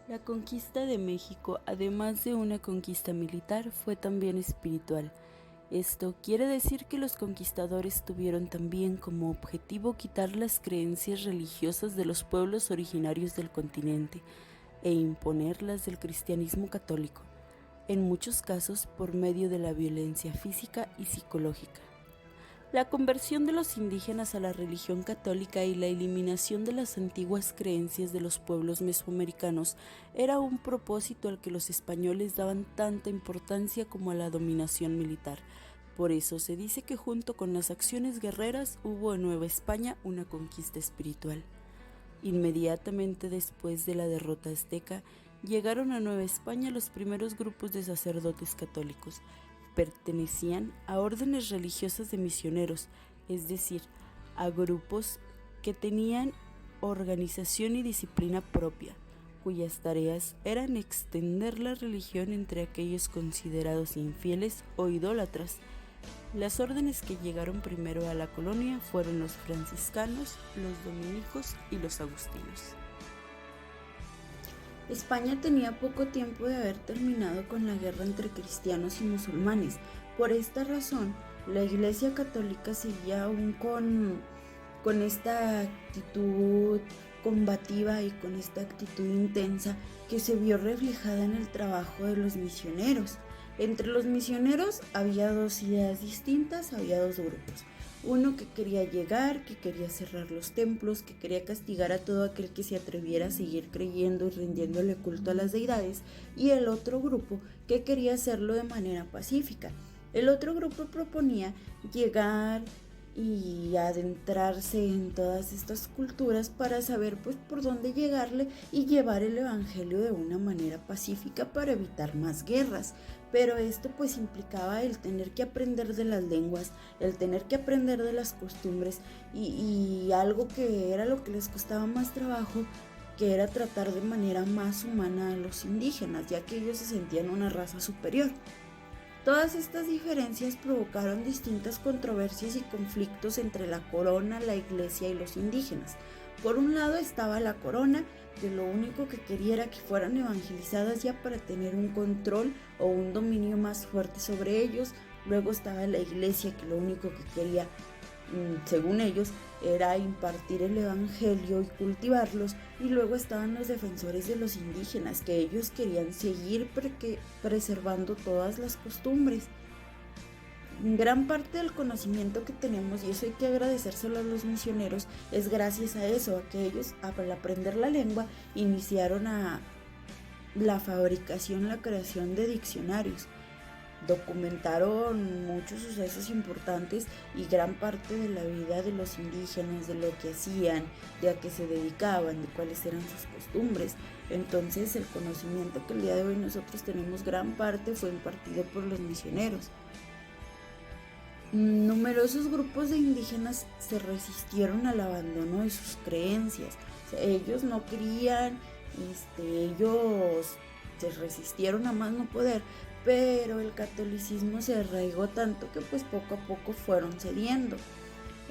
La conquista de México, además de una conquista militar, fue también espiritual. Esto quiere decir que los conquistadores tuvieron también como objetivo quitar las creencias religiosas de los pueblos originarios del continente e imponerlas del cristianismo católico, en muchos casos por medio de la violencia física y psicológica. La conversión de los indígenas a la religión católica y la eliminación de las antiguas creencias de los pueblos mesoamericanos era un propósito al que los españoles daban tanta importancia como a la dominación militar. Por eso se dice que junto con las acciones guerreras hubo en Nueva España una conquista espiritual. Inmediatamente después de la derrota azteca, llegaron a Nueva España los primeros grupos de sacerdotes católicos. Pertenecían a órdenes religiosas de misioneros, es decir, a grupos que tenían organización y disciplina propia, cuyas tareas eran extender la religión entre aquellos considerados infieles o idólatras. Las órdenes que llegaron primero a la colonia fueron los franciscanos, los dominicos y los agustinos. España tenía poco tiempo de haber terminado con la guerra entre cristianos y musulmanes. Por esta razón, la Iglesia Católica seguía aún con esta actitud combativa y con esta actitud intensa que se vio reflejada en el trabajo de los misioneros. Entre los misioneros había dos ideas distintas, había dos grupos. Uno que quería llegar, que quería cerrar los templos, que quería castigar a todo aquel que se atreviera a seguir creyendo y rindiéndole culto a las deidades, y el otro grupo que quería hacerlo de manera pacífica. El otro grupo proponía llegar y adentrarse en todas estas culturas para saber pues por dónde llegarle y llevar el evangelio de una manera pacífica para evitar más guerras. Pero esto pues implicaba el tener que aprender de las lenguas, el tener que aprender de las costumbres y algo que era lo que les costaba más trabajo, que era tratar de manera más humana a los indígenas, ya que ellos se sentían una raza superior. Todas estas diferencias provocaron distintas controversias y conflictos entre la corona, la iglesia y los indígenas. Por un lado estaba la corona, que lo único que quería era que fueran evangelizadas ya para tener un control o un dominio más fuerte sobre ellos. Luego estaba la iglesia, que lo único que quería, según ellos, era impartir el evangelio y cultivarlos, y luego estaban los defensores de los indígenas, que ellos querían seguir preservando todas las costumbres. Gran parte del conocimiento que tenemos, y eso hay que agradecérselo a los misioneros, es gracias a eso, a que ellos al aprender la lengua iniciaron a la fabricación, la creación de diccionarios. Documentaron muchos sucesos importantes y gran parte de la vida de los indígenas, de lo que hacían, de a qué se dedicaban, de cuáles eran sus costumbres. Entonces el conocimiento que el día de hoy nosotros tenemos, gran parte fue impartido por los misioneros. Numerosos grupos de indígenas se resistieron al abandono de sus creencias. O sea, ellos no querían, ellos se resistieron a más no poder, pero el catolicismo se arraigó tanto que pues poco a poco fueron cediendo.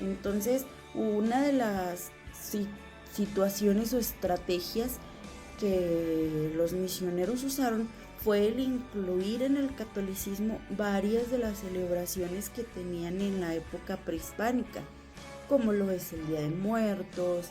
Entonces, una de las situaciones o estrategias que los misioneros usaron fue el incluir en el catolicismo varias de las celebraciones que tenían en la época prehispánica, como lo es el Día de Muertos,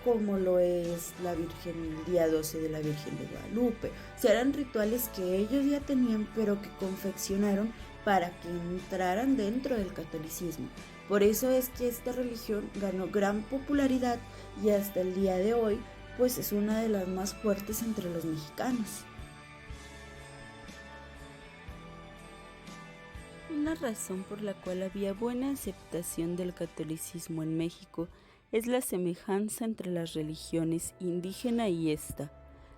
como lo es la Virgen, el día 12 de la Virgen de Guadalupe. O sea, eran rituales que ellos ya tenían, pero que confeccionaron para que entraran dentro del catolicismo. Por eso es que esta religión ganó gran popularidad y hasta el día de hoy, pues es una de las más fuertes entre los mexicanos. Una razón por la cual había buena aceptación del catolicismo en México es la semejanza entre las religiones indígena y esta.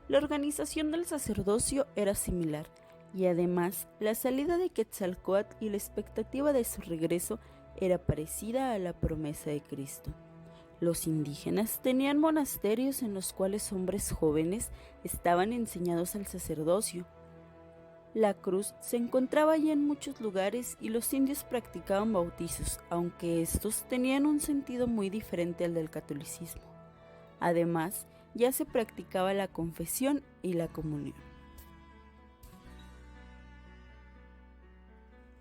La organización del sacerdocio era similar y además la salida de Quetzalcóatl y la expectativa de su regreso era parecida a la promesa de Cristo. Los indígenas tenían monasterios en los cuales hombres jóvenes estaban enseñados al sacerdocio. La cruz se encontraba ya en muchos lugares y los indios practicaban bautizos, aunque estos tenían un sentido muy diferente al del catolicismo. Además, ya se practicaba la confesión y la comunión.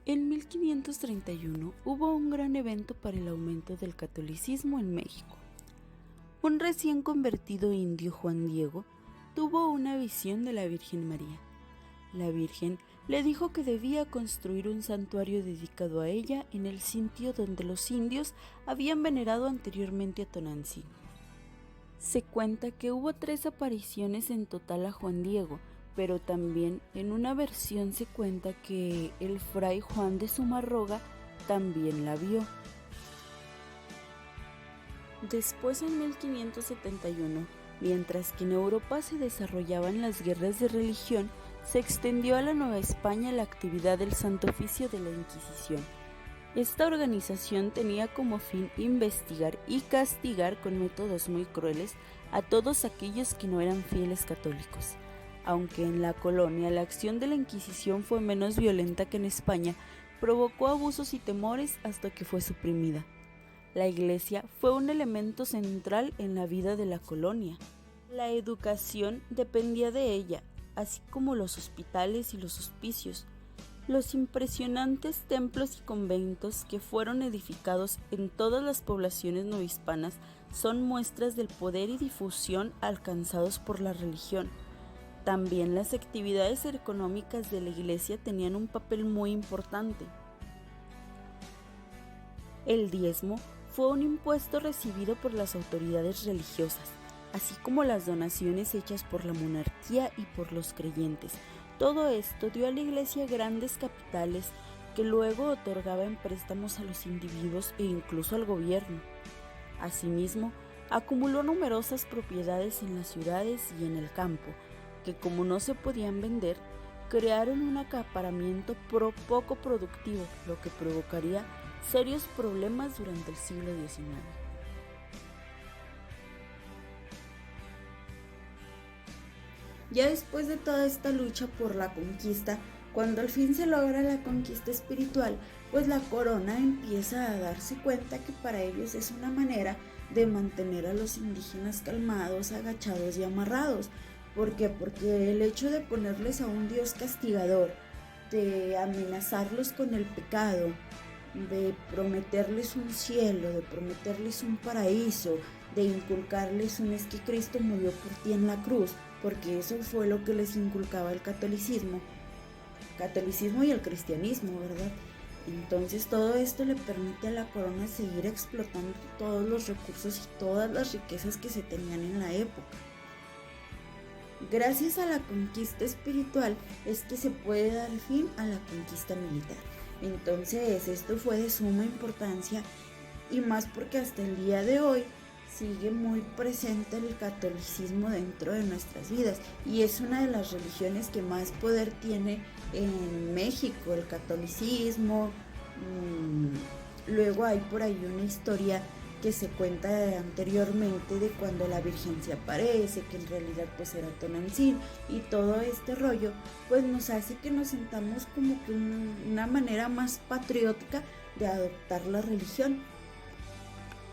En 1531 hubo un gran evento para el aumento del catolicismo en México. Un recién convertido indio, Juan Diego, tuvo una visión de la Virgen María. La Virgen le dijo que debía construir un santuario dedicado a ella en el sitio donde los indios habían venerado anteriormente a Tonantzin. Se cuenta que hubo 3 apariciones en total a Juan Diego, pero también en una versión se cuenta que el fray Juan de Zumarroga también la vio. Después, en 1571, mientras que en Europa se desarrollaban las guerras de religión, se extendió a la Nueva España la actividad del Santo Oficio de la Inquisición. Esta organización tenía como fin investigar y castigar con métodos muy crueles a todos aquellos que no eran fieles católicos. Aunque en la colonia la acción de la Inquisición fue menos violenta que en España, provocó abusos y temores hasta que fue suprimida. La Iglesia fue un elemento central en la vida de la colonia. La educación dependía de ella, así como los hospitales y los hospicios. Los impresionantes templos y conventos que fueron edificados en todas las poblaciones novohispanas son muestras del poder y difusión alcanzados por la religión. También las actividades económicas de la Iglesia tenían un papel muy importante. El diezmo fue un impuesto recibido por las autoridades religiosas, así como las donaciones hechas por la monarquía y por los creyentes. Todo esto dio a la Iglesia grandes capitales que luego otorgaba en préstamos a los individuos e incluso al gobierno. Asimismo, acumuló numerosas propiedades en las ciudades y en el campo, que como no se podían vender, crearon un acaparamiento poco productivo, lo que provocaría serios problemas durante el siglo XIX. Ya después de toda esta lucha por la conquista, cuando al fin se logra la conquista espiritual, pues la corona empieza a darse cuenta que para ellos es una manera de mantener a los indígenas calmados, agachados y amarrados. ¿Por qué? Porque el hecho de ponerles a un Dios castigador, de amenazarlos con el pecado, de prometerles un cielo, de prometerles un paraíso, de inculcarles es que Cristo murió por ti en la cruz, porque eso fue lo que les inculcaba el catolicismo y el cristianismo, ¿verdad? Entonces todo esto le permite a la corona seguir explotando todos los recursos y todas las riquezas que se tenían en la época. Gracias a la conquista espiritual es que se puede dar fin a la conquista militar. Entonces esto fue de suma importancia y más porque hasta el día de hoy sigue muy presente el catolicismo dentro de nuestras vidas y es una de las religiones que más poder tiene en México, el catolicismo. Luego hay por ahí una historia que se cuenta anteriormente de cuando la Virgen se aparece, que en realidad pues era Tonantzin, y todo este rollo pues nos hace que nos sintamos como que una manera más patriótica de adoptar la religión.